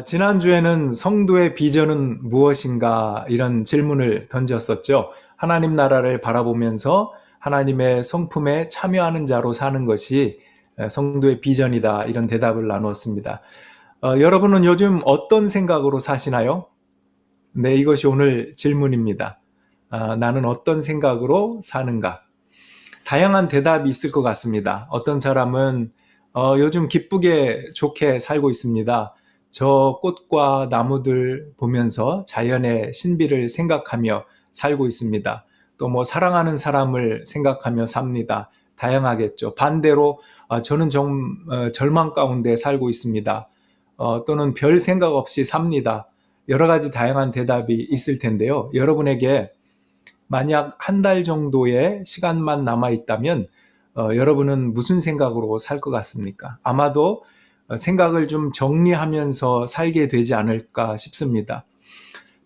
지난주에는 성도의 비전은 무엇인가 이런 질문을 던졌었죠. 하나님 나라를 바라보면서 하나님의 성품에 참여하는 자로 사는 것이 성도의 비전이다 이런 대답을 나누었습니다. 여러분은 요즘 어떤 생각으로 사시나요? 네, 이것이 오늘 질문입니다. 나는 어떤 생각으로 사는가? 다양한 대답이 있을 것 같습니다. 어떤 사람은 요즘 기쁘게 좋게 살고 있습니다. 저 꽃과 나무들 보면서 자연의 신비를 생각하며 살고 있습니다. 또 뭐 사랑하는 사람을 생각하며 삽니다. 다양하겠죠. 반대로 저는 좀 절망 가운데 살고 있습니다. 또는 별 생각 없이 삽니다. 여러 가지 다양한 대답이 있을 텐데요. 여러분에게 만약 한 달 정도의 시간만 남아 있다면 여러분은 무슨 생각으로 살 것 같습니까? 아마도 생각을 좀 정리하면서 살게 되지 않을까 싶습니다.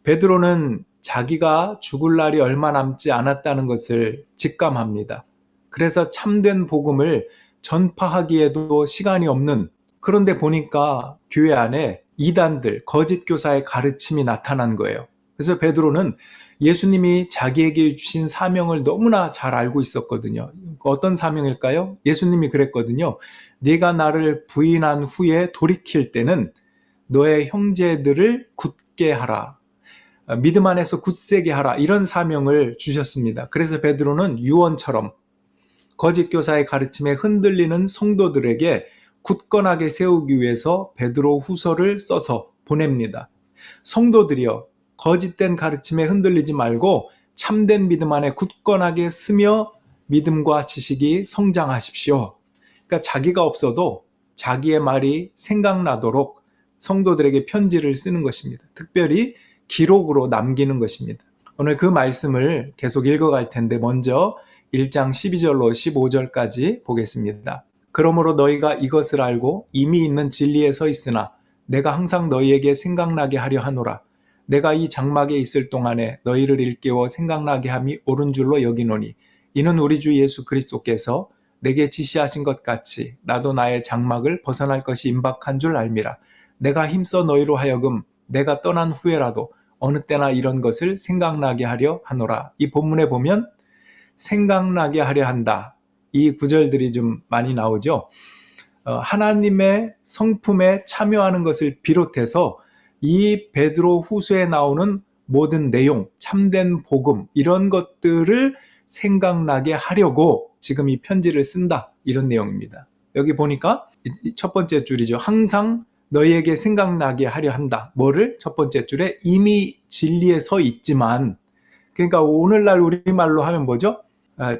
베드로는 자기가 죽을 날이 얼마 남지 않았다는 것을 직감합니다. 그래서 참된 복음을 전파하기에도 시간이 없는, 그런데 보니까 교회 안에 이단들, 거짓 교사의 가르침이 나타난 거예요. 그래서 베드로는 예수님이 자기에게 주신 사명을 너무나 잘 알고 있었거든요. 어떤 사명일까요? 예수님이 그랬거든요. 네가 나를 부인한 후에 돌이킬 때는 너의 형제들을 굳게 하라. 믿음 안에서 굳세게 하라. 이런 사명을 주셨습니다. 그래서 베드로는 유언처럼 거짓 교사의 가르침에 흔들리는 성도들에게 굳건하게 세우기 위해서 베드로 후서를 써서 보냅니다. 성도들이여, 거짓된 가르침에 흔들리지 말고 참된 믿음 안에 굳건하게 쓰며 믿음과 지식이 성장하십시오. 그러니까 자기가 없어도 자기의 말이 생각나도록 성도들에게 편지를 쓰는 것입니다. 특별히 기록으로 남기는 것입니다. 오늘 그 말씀을 계속 읽어갈 텐데 먼저 1장 12절로 15절까지 보겠습니다. 그러므로 너희가 이것을 알고 이미 있는 진리에 서 있으나 내가 항상 너희에게 생각나게 하려 하노라. 내가 이 장막에 있을 동안에 너희를 일깨워 생각나게 함이 옳은 줄로 여기노니 이는 우리 주 예수 그리스도께서 내게 지시하신 것 같이 나도 나의 장막을 벗어날 것이 임박한 줄 알미라. 내가 힘써 너희로 하여금 내가 떠난 후에라도 어느 때나 이런 것을 생각나게 하려 하노라. 이 본문에 보면 생각나게 하려 한다. 이 구절들이 좀 많이 나오죠. 하나님의 성품에 참여하는 것을 비롯해서 이 베드로 후서에 나오는 모든 내용, 참된 복음 이런 것들을 생각나게 하려고 지금 이 편지를 쓴다. 이런 내용입니다. 여기 보니까 첫 번째 줄이죠. 항상 너희에게 생각나게 하려 한다. 뭐를? 첫 번째 줄에 이미 진리에 서 있지만, 그러니까 오늘날 우리말로 하면 뭐죠?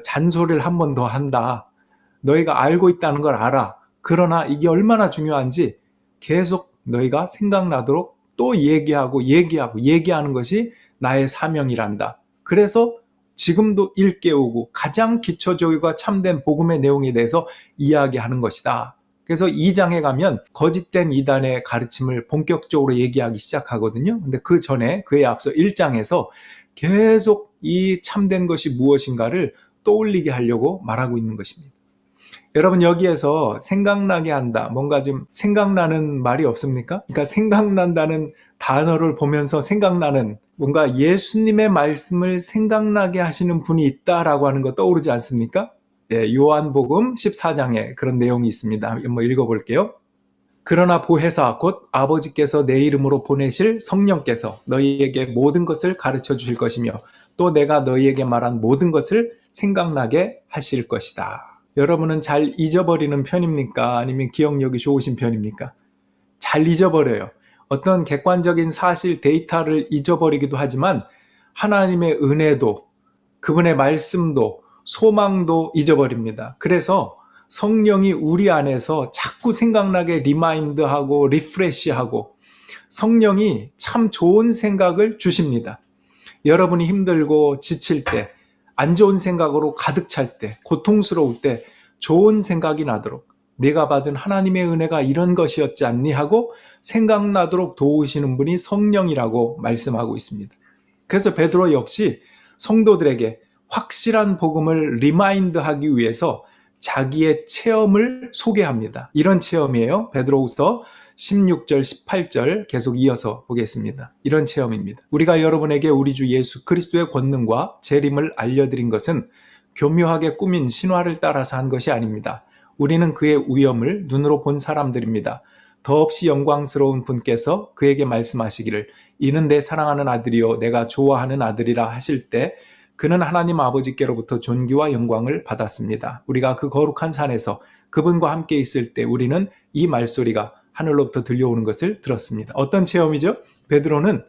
잔소리를 한 번 더 한다. 너희가 알고 있다는 걸 알아. 그러나 이게 얼마나 중요한지 계속 너희가 생각나도록 또 얘기하는 것이 나의 사명이란다. 그래서 지금도 일깨우고 가장 기초적이고 참된 복음의 내용에 대해서 이야기하는 것이다. 그래서 2장에 가면 거짓된 이단의 가르침을 본격적으로 얘기하기 시작하거든요. 근데 그 전에 그에 앞서 1장에서 계속 이 참된 것이 무엇인가를 떠올리게 하려고 말하고 있는 것입니다. 여러분, 여기에서 생각나게 한다. 뭔가 좀 생각나는 말이 없습니까? 그러니까 생각난다는 단어를 보면서 생각나는 뭔가 예수님의 말씀을 생각나게 하시는 분이 있다라고 하는 거 떠오르지 않습니까? 네, 요한복음 14장에 그런 내용이 있습니다. 한번 읽어볼게요. 그러나 보혜사 곧 아버지께서 내 이름으로 보내실 성령께서 너희에게 모든 것을 가르쳐 주실 것이며 또 내가 너희에게 말한 모든 것을 생각나게 하실 것이다. 여러분은 잘 잊어버리는 편입니까? 아니면 기억력이 좋으신 편입니까? 잘 잊어버려요. 어떤 객관적인 사실 데이터를 잊어버리기도 하지만 하나님의 은혜도 그분의 말씀도 소망도 잊어버립니다. 그래서 성령이 우리 안에서 자꾸 생각나게 리마인드하고 리프레시하고 성령이 참 좋은 생각을 주십니다. 여러분이 힘들고 지칠 때, 안 좋은 생각으로 가득 찰 때, 고통스러울 때 좋은 생각이 나도록 내가 받은 하나님의 은혜가 이런 것이었지 않니 하고 생각나도록 도우시는 분이 성령이라고 말씀하고 있습니다. 그래서 베드로 역시 성도들에게 확실한 복음을 리마인드하기 위해서 자기의 체험을 소개합니다. 이런 체험이에요. 베드로후서 16절, 18절 계속 이어서 보겠습니다. 이런 체험입니다. 우리가 여러분에게 우리 주 예수 그리스도의 권능과 재림을 알려드린 것은 교묘하게 꾸민 신화를 따라서 한 것이 아닙니다. 우리는 그의 위엄을 눈으로 본 사람들입니다. 더없이 영광스러운 분께서 그에게 말씀하시기를 이는 내 사랑하는 아들이요 내가 좋아하는 아들이라 하실 때 그는 하나님 아버지께로부터 존귀와 영광을 받았습니다. 우리가 그 거룩한 산에서 그분과 함께 있을 때 우리는 이 말소리가 하늘로부터 들려오는 것을 들었습니다. 어떤 체험이죠? 베드로는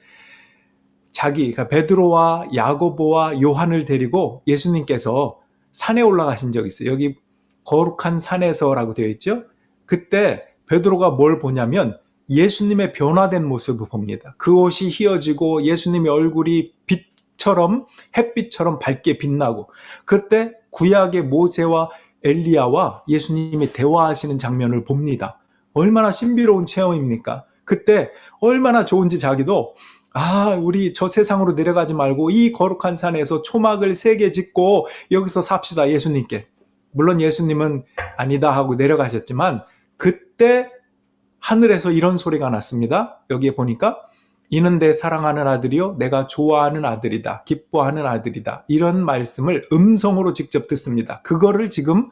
그러니까 베드로와 야고보와 요한을 데리고 예수님께서 산에 올라가신 적이 있어요. 여기 거룩한 산에서라고 되어 있죠. 그때 베드로가 뭘 보냐면 예수님의 변화된 모습을 봅니다. 그 옷이 휘어지고 예수님의 얼굴이 햇빛처럼 밝게 빛나고 그때 구약의 모세와 엘리야와 예수님이 대화하시는 장면을 봅니다. 얼마나 신비로운 체험입니까? 그때 얼마나 좋은지 자기도 우리 저 세상으로 내려가지 말고 이 거룩한 산에서 초막을 3개 짓고 여기서 삽시다 예수님께. 물론 예수님은 아니다 하고 내려가셨지만 그때 하늘에서 이런 소리가 났습니다. 여기에 보니까 이는 내 사랑하는 아들이요 내가 좋아하는 아들이다. 기뻐하는 아들이다. 이런 말씀을 음성으로 직접 듣습니다. 그거를 지금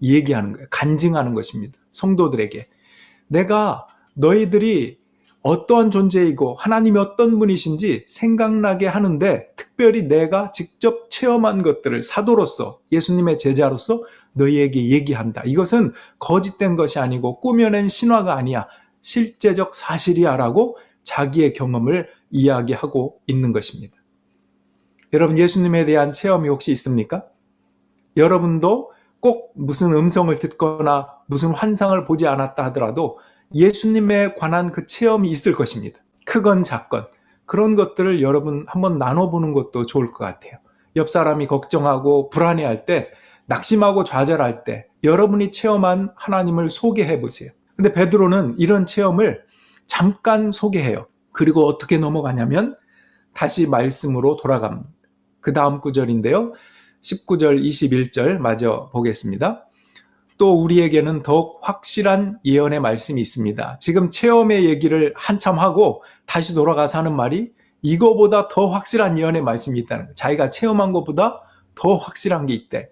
얘기하는 거예요. 간증하는 것입니다. 성도들에게. 내가 너희들이 어떠한 존재이고 하나님이 어떤 분이신지 생각나게 하는데 특별히 내가 직접 체험한 것들을 사도로서 예수님의 제자로서 너희에게 얘기한다. 이것은 거짓된 것이 아니고 꾸며낸 신화가 아니야. 실제적 사실이야 라고 자기의 경험을 이야기하고 있는 것입니다. 여러분 예수님에 대한 체험이 혹시 있습니까? 여러분도 꼭 무슨 음성을 듣거나 무슨 환상을 보지 않았다 하더라도 예수님에 관한 그 체험이 있을 것입니다. 크건 작건 그런 것들을 여러분 한번 나눠보는 것도 좋을 것 같아요. 옆 사람이 걱정하고 불안해할 때 낙심하고 좌절할 때 여러분이 체험한 하나님을 소개해 보세요. 근데 베드로는 이런 체험을 잠깐 소개해요. 그리고 어떻게 넘어가냐면 다시 말씀으로 돌아갑니다. 그 다음 구절인데요. 19절, 21절 마저 보겠습니다. 또 우리에게는 더욱 확실한 예언의 말씀이 있습니다. 지금 체험의 얘기를 한참 하고 다시 돌아가서 하는 말이 이거보다 더 확실한 예언의 말씀이 있다는 거예요. 자기가 체험한 것보다 더 확실한 게 있대.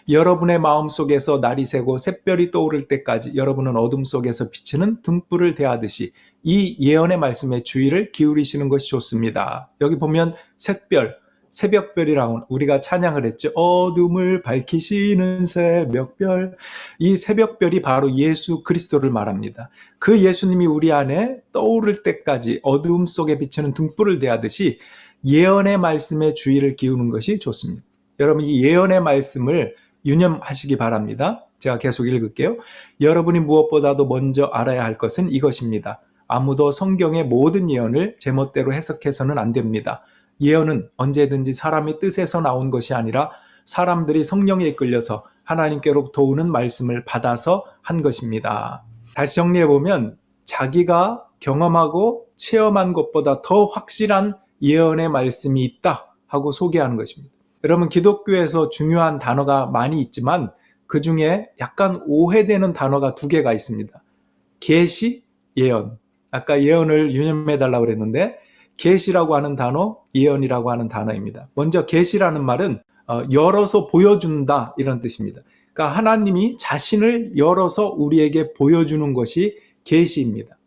여러분의 마음속에서 날이 새고 샛별이 떠오를 때까지 여러분은 어둠 속에서 비치는 등불을 대하듯이 이 예언의 말씀에 주의를 기울이시는 것이 좋습니다. 여기 보면 샛별, 새벽별이라고 우리가 찬양을 했죠. 어둠을 밝히시는 새벽별. 이 새벽별이 바로 예수 그리스도를 말합니다. 그 예수님이 우리 안에 떠오를 때까지 어둠 속에 비치는 등불을 대하듯이 예언의 말씀에 주의를 기우는 것이 좋습니다. 여러분 이 예언의 말씀을 유념하시기 바랍니다. 제가 계속 읽을게요. 여러분이 무엇보다도 먼저 알아야 할 것은 이것입니다. 아무도 성경의 모든 예언을 제멋대로 해석해서는 안 됩니다. 예언은 언제든지 사람의 뜻에서 나온 것이 아니라 사람들이 성령에 이끌려서 하나님께로부터 오는 말씀을 받아서 한 것입니다. 다시 정리해보면 자기가 경험하고 체험한 것보다 더 확실한 예언의 말씀이 있다 하고 소개하는 것입니다. 여러분 기독교에서 중요한 단어가 많이 있지만 그 중에 약간 오해되는 단어가 2개가 있습니다. 계시, 예언. 아까 예언을 유념해달라고 그랬는데 계시라고 하는 단어, 예언이라고 하는 단어입니다. 먼저 계시라는 말은 열어서 보여준다 이런 뜻입니다. 그러니까 하나님이 자신을 열어서 우리에게 보여주는 것이 계시입니다.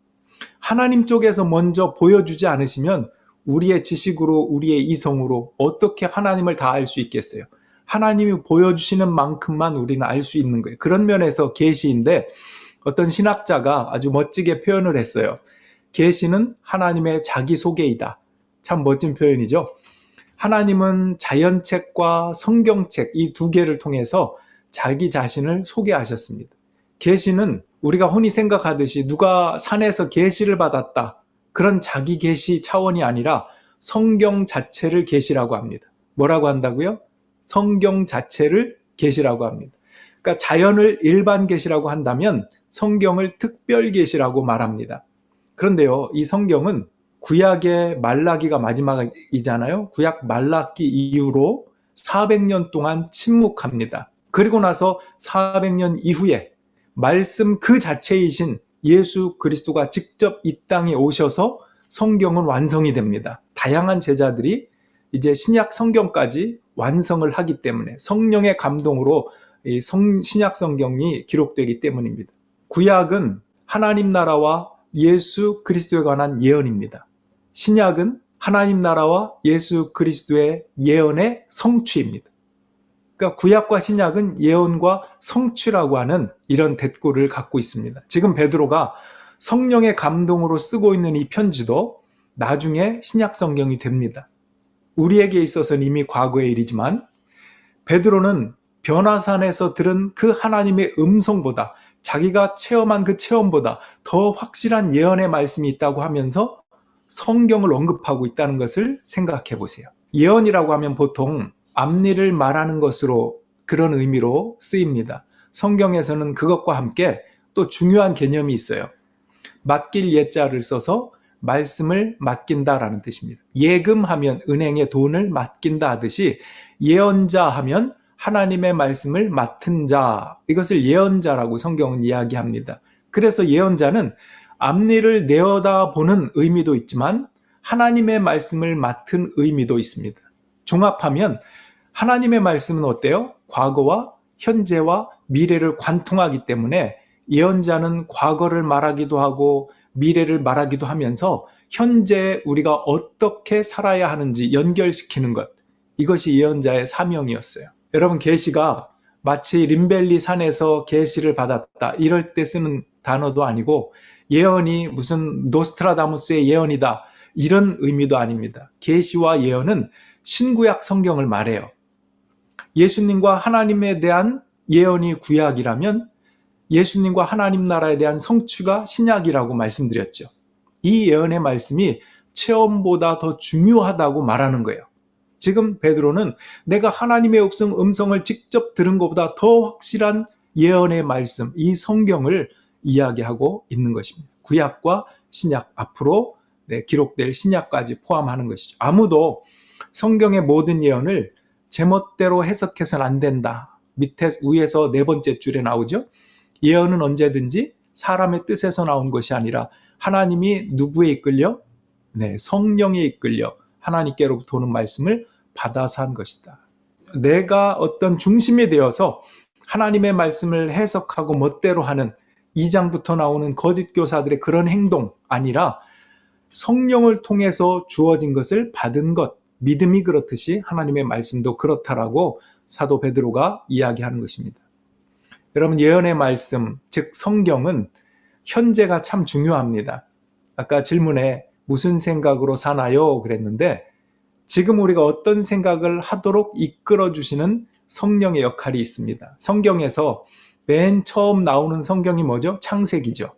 하나님 쪽에서 먼저 보여주지 않으시면 우리의 지식으로 우리의 이성으로 어떻게 하나님을 다 알 수 있겠어요? 하나님이 보여주시는 만큼만 우리는 알 수 있는 거예요. 그런 면에서 계시인데 어떤 신학자가 아주 멋지게 표현을 했어요. 계시는 하나님의 자기소개이다. 참 멋진 표현이죠. 하나님은 자연책과 성경책 이 2개를 통해서 자기 자신을 소개하셨습니다. 계시는 우리가 흔히 생각하듯이 누가 산에서 계시를 받았다. 그런 자기 계시 차원이 아니라 성경 자체를 계시라고 합니다. 뭐라고 한다고요? 성경 자체를 계시라고 합니다. 그러니까 자연을 일반 계시라고 한다면 성경을 특별 계시라고 말합니다. 그런데요, 이 성경은 구약의 말라기가 마지막이잖아요. 구약 말라기 이후로 400년 동안 침묵합니다. 그리고 나서 400년 이후에 말씀 그 자체이신 예수 그리스도가 직접 이 땅에 오셔서 성경은 완성이 됩니다. 다양한 제자들이 이제 신약 성경까지 완성을 하기 때문에 성령의 감동으로 이 신약 성경이 기록되기 때문입니다. 구약은 하나님 나라와 예수 그리스도에 관한 예언입니다. 신약은 하나님 나라와 예수 그리스도의 예언의 성취입니다. 그러니까 구약과 신약은 예언과 성취라고 하는 이런 대꾸를 갖고 있습니다. 지금 베드로가 성령의 감동으로 쓰고 있는 이 편지도 나중에 신약 성경이 됩니다. 우리에게 있어서는 이미 과거의 일이지만 베드로는 변화산에서 들은 그 하나님의 음성보다, 자기가 체험한 그 체험보다 더 확실한 예언의 말씀이 있다고 하면서 성경을 언급하고 있다는 것을 생각해 보세요. 예언이라고 하면 보통 앞일을 말하는 것으로, 그런 의미로 쓰입니다. 성경에서는 그것과 함께 또 중요한 개념이 있어요. 맡길 예자를 써서 말씀을 맡긴다라는 뜻입니다. 예금하면 은행에 돈을 맡긴다 하듯이 예언자 하면 하나님의 말씀을 맡은 자, 이것을 예언자라고 성경은 이야기합니다. 그래서 예언자는 앞일을 내어다보는 의미도 있지만 하나님의 말씀을 맡은 의미도 있습니다. 종합하면 하나님의 말씀은 어때요? 과거와 현재와 미래를 관통하기 때문에 예언자는 과거를 말하기도 하고 미래를 말하기도 하면서 현재 우리가 어떻게 살아야 하는지 연결시키는 것, 이것이 예언자의 사명이었어요. 여러분, 계시가 마치 림벨리 산에서 계시를 받았다 이럴 때 쓰는 단어도 아니고 예언이 무슨 노스트라다무스의 예언이다 이런 의미도 아닙니다. 계시와 예언은 신구약 성경을 말해요. 예수님과 하나님에 대한 예언이 구약이라면 예수님과 하나님 나라에 대한 성취가 신약이라고 말씀드렸죠. 이 예언의 말씀이 체험보다 더 중요하다고 말하는 거예요. 지금 베드로는 내가 하나님의 음성을 직접 들은 것보다 더 확실한 예언의 말씀, 이 성경을 이야기하고 있는 것입니다. 구약과 신약, 앞으로 기록될 신약까지 포함하는 것이죠. 아무도 성경의 모든 예언을 제멋대로 해석해서는 안 된다. 위에서 네 번째 줄에 나오죠. 예언은 언제든지 사람의 뜻에서 나온 것이 아니라 하나님이 누구에 이끌려? 성령에 이끌려 하나님께로부터 오는 말씀을 받아서 한 것이다. 내가 어떤 중심이 되어서 하나님의 말씀을 해석하고 멋대로 하는 2장부터 나오는 거짓 교사들의 그런 행동 아니라 성령을 통해서 주어진 것을 받은 것, 믿음이 그렇듯이 하나님의 말씀도 그렇다라고 사도 베드로가 이야기하는 것입니다. 여러분, 예언의 말씀, 즉 성경은 현재가 참 중요합니다. 아까 질문에 무슨 생각으로 사나요? 그랬는데 지금 우리가 어떤 생각을 하도록 이끌어주시는 성령의 역할이 있습니다. 성경에서 맨 처음 나오는 성경이 뭐죠? 창세기죠.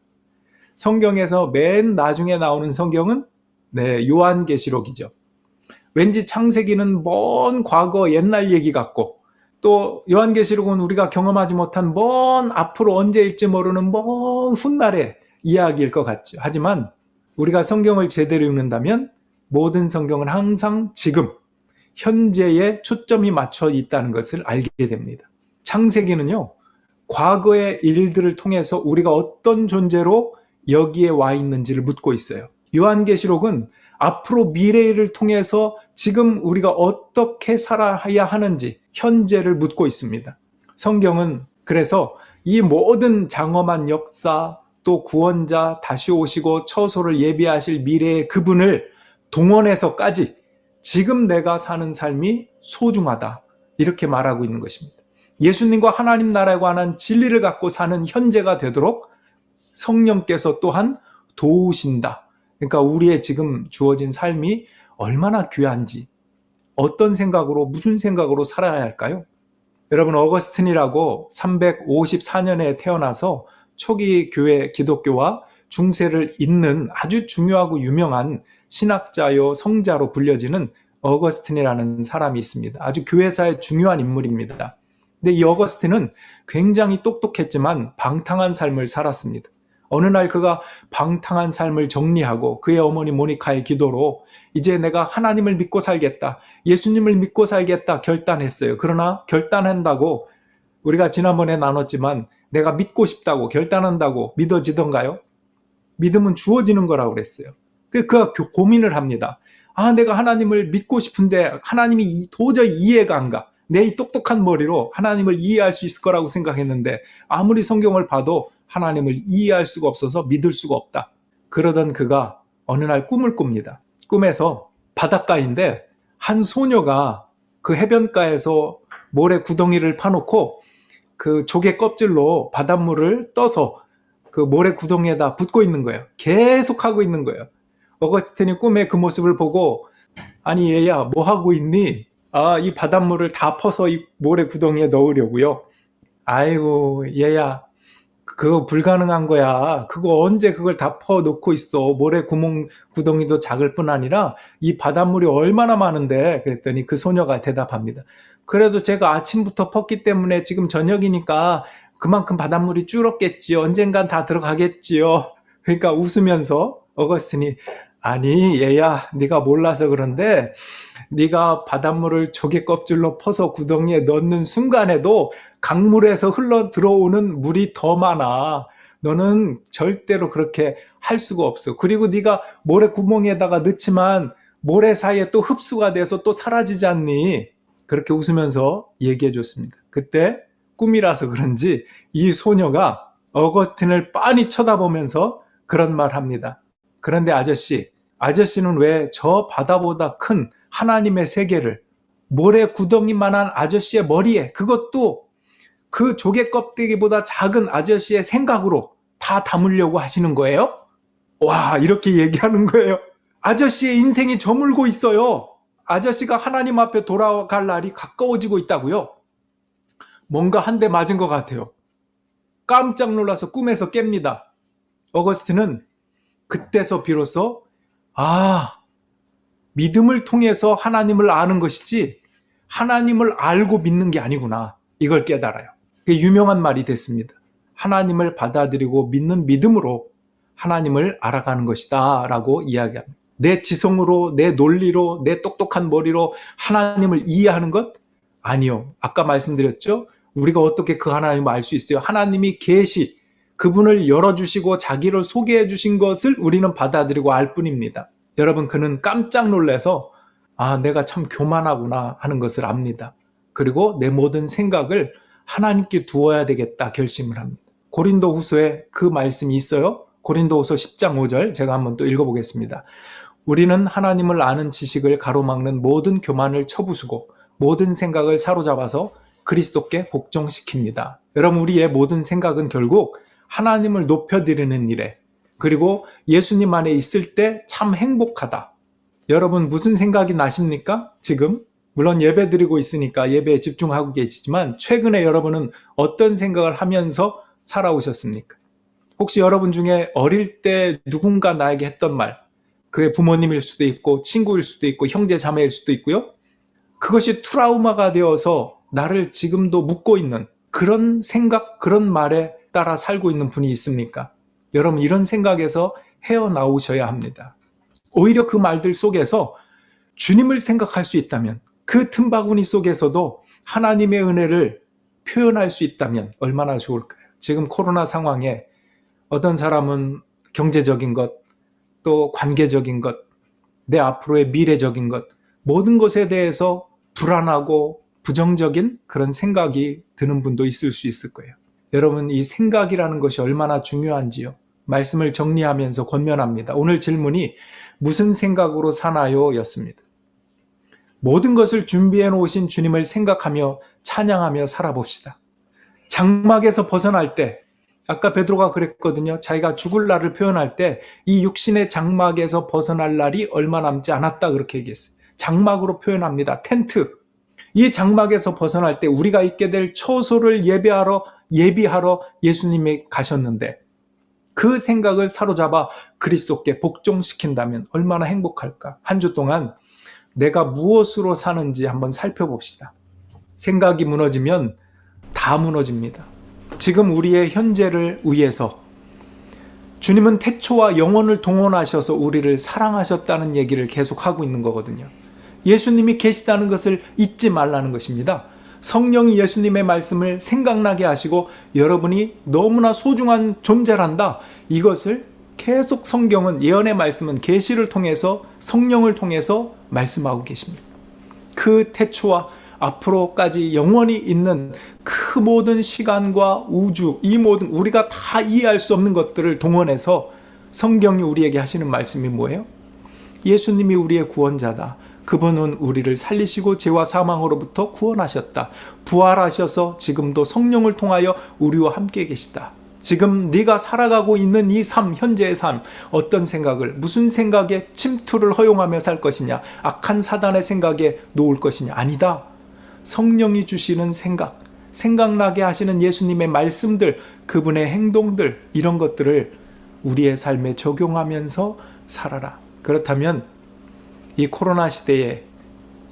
성경에서 맨 나중에 나오는 성경은 요한계시록이죠. 왠지 창세기는 먼 과거 옛날 얘기 같고 또 요한계시록은 우리가 경험하지 못한 먼 앞으로 언제일지 모르는 먼 훗날의 이야기일 것 같죠. 하지만 우리가 성경을 제대로 읽는다면 모든 성경은 항상 지금 현재에 초점이 맞춰 있다는 것을 알게 됩니다. 창세기는요, 과거의 일들을 통해서 우리가 어떤 존재로 여기에 와 있는지를 묻고 있어요. 요한계시록은 앞으로 미래를 통해서 지금 우리가 어떻게 살아야 하는지 현재를 묻고 있습니다. 성경은 그래서 이 모든 장엄한 역사, 또 구원자 다시 오시고 처소를 예비하실 미래의 그분을 동원해서까지 지금 내가 사는 삶이 소중하다, 이렇게 말하고 있는 것입니다. 예수님과 하나님 나라에 관한 진리를 갖고 사는 현재가 되도록 성령께서 또한 도우신다. 그러니까 우리의 지금 주어진 삶이 얼마나 귀한지, 어떤 생각으로, 무슨 생각으로 살아야 할까요? 여러분, 어거스틴이라고 354년에 태어나서 초기 교회 기독교와 중세를 잇는 아주 중요하고 유명한 신학자요 성자로 불려지는 어거스틴이라는 사람이 있습니다. 아주 교회사의 중요한 인물입니다. 근데 이 어거스틴은 굉장히 똑똑했지만 방탕한 삶을 살았습니다. 어느 날 그가 방탕한 삶을 정리하고 그의 어머니 모니카의 기도로 이제 내가 하나님을 믿고 살겠다, 예수님을 믿고 살겠다 결단했어요. 그러나 결단한다고, 우리가 지난번에 나눴지만 내가 믿고 싶다고 결단한다고 믿어지던가요? 믿음은 주어지는 거라고 그랬어요. 그가 고민을 합니다. 내가 하나님을 믿고 싶은데 하나님이 도저히 이해가 안 가. 내 이 똑똑한 머리로 하나님을 이해할 수 있을 거라고 생각했는데 아무리 성경을 봐도 하나님을 이해할 수가 없어서 믿을 수가 없다. 그러던 그가 어느 날 꿈을 꿉니다. 꿈에서 바닷가인데 한 소녀가 그 해변가에서 모래 구덩이를 파놓고 그 조개 껍질로 바닷물을 떠서 그 모래 구덩이에다 붓고 있는 거예요. 계속 하고 있는 거예요. 어거스틴이 꿈에 그 모습을 보고 아니 얘야 뭐 하고 있니? 이 바닷물을 다 퍼서 이 모래 구덩이에 넣으려고요. 아이고 얘야 그거 불가능한 거야. 그거 언제 그걸 다 퍼놓고 있어. 모래 구덩이도 작을 뿐 아니라 이 바닷물이 얼마나 많은데. 그랬더니 그 소녀가 대답합니다. 그래도 제가 아침부터 펐기 때문에 지금 저녁이니까 그만큼 바닷물이 줄었겠지요. 언젠간 다 들어가겠지요. 그러니까 웃으면서 어거스틴이 아니 얘야 네가 몰라서 그런데 네가 바닷물을 조개 껍질로 퍼서 구덩이에 넣는 순간에도 강물에서 흘러 들어오는 물이 더 많아. 너는 절대로 그렇게 할 수가 없어. 그리고 네가 모래 구멍에다가 넣지만 모래 사이에 또 흡수가 돼서 또 사라지지 않니? 그렇게 웃으면서 얘기해 줬습니다. 그때 꿈이라서 그런지 이 소녀가 어거스틴을 빤히 쳐다보면서 그런 말 합니다. 그런데 아저씨는 왜 저 바다보다 큰 하나님의 세계를 모래 구덩이만한 아저씨의 머리에 그것도 그 조개 껍데기보다 작은 아저씨의 생각으로 다 담으려고 하시는 거예요? 와, 이렇게 얘기하는 거예요. 아저씨의 인생이 저물고 있어요. 아저씨가 하나님 앞에 돌아갈 날이 가까워지고 있다고요. 뭔가 한 대 맞은 것 같아요. 깜짝 놀라서 꿈에서 깹니다. 어거스틴은 그때서 비로소 믿음을 통해서 하나님을 아는 것이지 하나님을 알고 믿는 게 아니구나. 이걸 깨달아요. 그게 유명한 말이 됐습니다. 하나님을 받아들이고 믿는 믿음으로 하나님을 알아가는 것이다 라고 이야기합니다. 내 지성으로, 내 논리로, 내 똑똑한 머리로 하나님을 이해하는 것? 아니요. 아까 말씀드렸죠? 우리가 어떻게 그 하나님을 알 수 있어요? 하나님이 계시, 그분을 열어주시고 자기를 소개해 주신 것을 우리는 받아들이고 알 뿐입니다. 여러분, 그는 깜짝 놀라서 내가 참 교만하구나 하는 것을 압니다. 그리고 내 모든 생각을 하나님께 두어야 되겠다 결심을 합니다. 고린도후서에 그 말씀이 있어요. 고린도후서 10장 5절 제가 한번 또 읽어보겠습니다. 우리는 하나님을 아는 지식을 가로막는 모든 교만을 쳐부수고 모든 생각을 사로잡아서 그리스도께 복종시킵니다. 여러분, 우리의 모든 생각은 결국 하나님을 높여드리는 일에, 그리고 예수님 안에 있을 때 참 행복하다. 여러분, 무슨 생각이 나십니까? 지금? 물론 예배 드리고 있으니까 예배에 집중하고 계시지만 최근에 여러분은 어떤 생각을 하면서 살아오셨습니까? 혹시 여러분 중에 어릴 때 누군가 나에게 했던 말, 그게 부모님일 수도 있고 친구일 수도 있고 형제 자매일 수도 있고요. 그것이 트라우마가 되어서 나를 지금도 묶고 있는 그런 생각, 그런 말에 따라 살고 있는 분이 있습니까? 여러분, 이런 생각에서 헤어나오셔야 합니다. 오히려 그 말들 속에서 주님을 생각할 수 있다면, 그 틈바구니 속에서도 하나님의 은혜를 표현할 수 있다면 얼마나 좋을까요? 지금 코로나 상황에 어떤 사람은 경제적인 것, 또 관계적인 것, 내 앞으로의 미래적인 것, 모든 것에 대해서 불안하고 부정적인 그런 생각이 드는 분도 있을 수 있을 거예요. 여러분, 이 생각이라는 것이 얼마나 중요한지요. 말씀을 정리하면서 권면합니다. 오늘 질문이 무슨 생각으로 사나요? 였습니다. 모든 것을 준비해 놓으신 주님을 생각하며 찬양하며 살아봅시다. 장막에서 벗어날 때, 아까 베드로가 그랬거든요. 자기가 죽을 날을 표현할 때 이 육신의 장막에서 벗어날 날이 얼마 남지 않았다 그렇게 얘기했어요. 장막으로 표현합니다. 텐트. 이 장막에서 벗어날 때 우리가 있게 될 처소를 예비하러 예수님이 가셨는데 그 생각을 사로잡아 그리스도께 복종시킨다면 얼마나 행복할까? 한 주 동안 내가 무엇으로 사는지 한번 살펴봅시다. 생각이 무너지면 다 무너집니다. 지금 우리의 현재를 위해서 주님은 태초와 영원을 동원하셔서 우리를 사랑하셨다는 얘기를 계속하고 있는 거거든요. 예수님이 계시다는 것을 잊지 말라는 것입니다. 성령이 예수님의 말씀을 생각나게 하시고 여러분이 너무나 소중한 존재란다. 이것을 계속 성경은, 예언의 말씀은 계시를 통해서, 성령을 통해서 말씀하고 계십니다. 그 태초와 앞으로까지 영원히 있는 그 모든 시간과 우주, 이 모든 우리가 다 이해할 수 없는 것들을 동원해서 성경이 우리에게 하시는 말씀이 뭐예요? 예수님이 우리의 구원자다. 그분은 우리를 살리시고 죄와 사망으로부터 구원하셨다. 부활하셔서 지금도 성령을 통하여 우리와 함께 계시다. 지금 네가 살아가고 있는 이 삶, 현재의 삶, 어떤 생각을, 무슨 생각에 침투를 허용하며 살 것이냐, 악한 사단의 생각에 놓을 것이냐, 아니다. 성령이 주시는 생각, 생각나게 하시는 예수님의 말씀들, 그분의 행동들, 이런 것들을 우리의 삶에 적용하면서 살아라. 그렇다면 이 코로나 시대에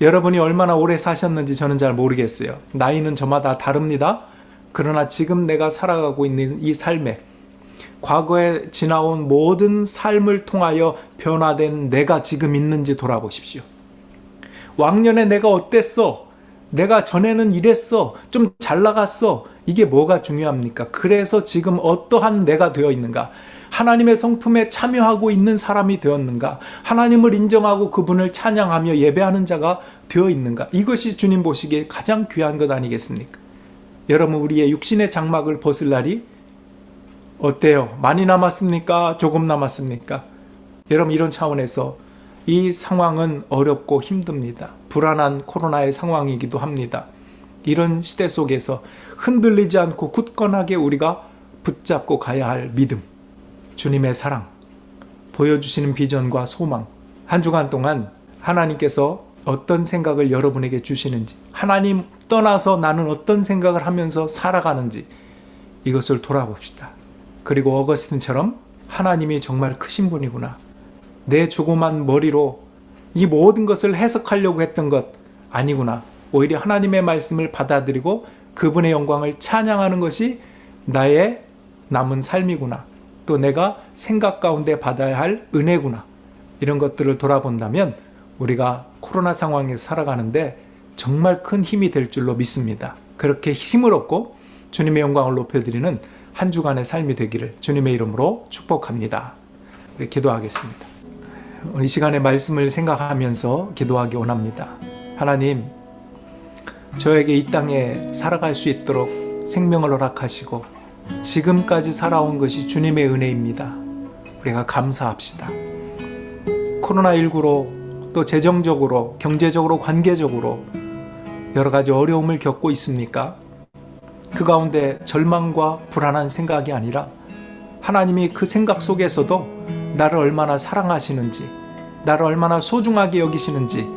여러분이 얼마나 오래 사셨는지 저는 잘 모르겠어요. 나이는 저마다 다릅니다. 그러나 지금 내가 살아가고 있는 이 삶에, 과거에 지나온 모든 삶을 통하여 변화된 내가 지금 있는지 돌아보십시오. 왕년에 내가 어땠어? 내가 전에는 이랬어. 좀 잘 나갔어. 이게 뭐가 중요합니까? 그래서 지금 어떠한 내가 되어 있는가? 하나님의 성품에 참여하고 있는 사람이 되었는가? 하나님을 인정하고 그분을 찬양하며 예배하는 자가 되어 있는가? 이것이 주님 보시기에 가장 귀한 것 아니겠습니까? 여러분, 우리의 육신의 장막을 벗을 날이 어때요? 많이 남았습니까? 조금 남았습니까? 여러분, 이런 차원에서 이 상황은 어렵고 힘듭니다. 불안한 코로나의 상황이기도 합니다. 이런 시대 속에서 흔들리지 않고 굳건하게 우리가 붙잡고 가야 할 믿음, 주님의 사랑, 보여주시는 비전과 소망, 한 주간 동안 하나님께서 어떤 생각을 여러분에게 주시는지, 하나님 떠나서 나는 어떤 생각을 하면서 살아가는지, 이것을 돌아봅시다. 그리고 어거스틴처럼 하나님이 정말 크신 분이구나, 내 조그만 머리로 이 모든 것을 해석하려고 했던 것 아니구나, 오히려 하나님의 말씀을 받아들이고 그분의 영광을 찬양하는 것이 나의 남은 삶이구나, 또 내가 생각 가운데 받아야 할 은혜구나, 이런 것들을 돌아본다면 우리가 코로나 상황에서 살아가는데 정말 큰 힘이 될 줄로 믿습니다. 그렇게 힘을 얻고 주님의 영광을 높여드리는 한 주간의 삶이 되기를 주님의 이름으로 축복합니다. 우리 기도하겠습니다. 이 시간에 말씀을 생각하면서 기도하기 원합니다. 하나님, 저에게 이 땅에 살아갈 수 있도록 생명을 허락하시고 지금까지 살아온 것이 주님의 은혜입니다. 우리가 감사합시다. 코로나19로 또 재정적으로, 경제적으로, 관계적으로 여러 가지 어려움을 겪고 있습니까? 그 가운데 절망과 불안한 생각이 아니라 하나님이 그 생각 속에서도 나를 얼마나 사랑하시는지, 나를 얼마나 소중하게 여기시는지,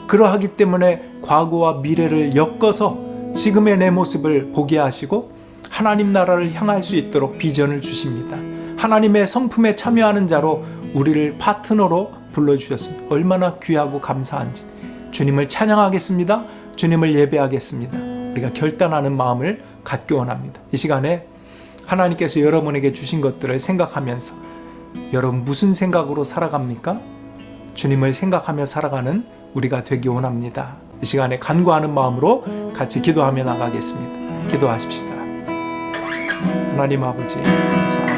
그러하기 때문에 과거와 미래를 엮어서 지금의 내 모습을 보게 하시고 하나님 나라를 향할 수 있도록 비전을 주십니다. 하나님의 성품에 참여하는 자로 우리를 파트너로 불러주셨습니다. 얼마나 귀하고 감사한지 주님을 찬양하겠습니다. 주님을 예배하겠습니다. 우리가 결단하는 마음을 갖기 원합니다. 이 시간에 하나님께서 여러분에게 주신 것들을 생각하면서 여러분 무슨 생각으로 살아갑니까? 주님을 생각하며 살아가는 우리가 되기 원합니다. 이 시간에 간구하는 마음으로 같이 기도하며 나가겠습니다. 기도하십시다. 하나님 아버지, 감사합니다.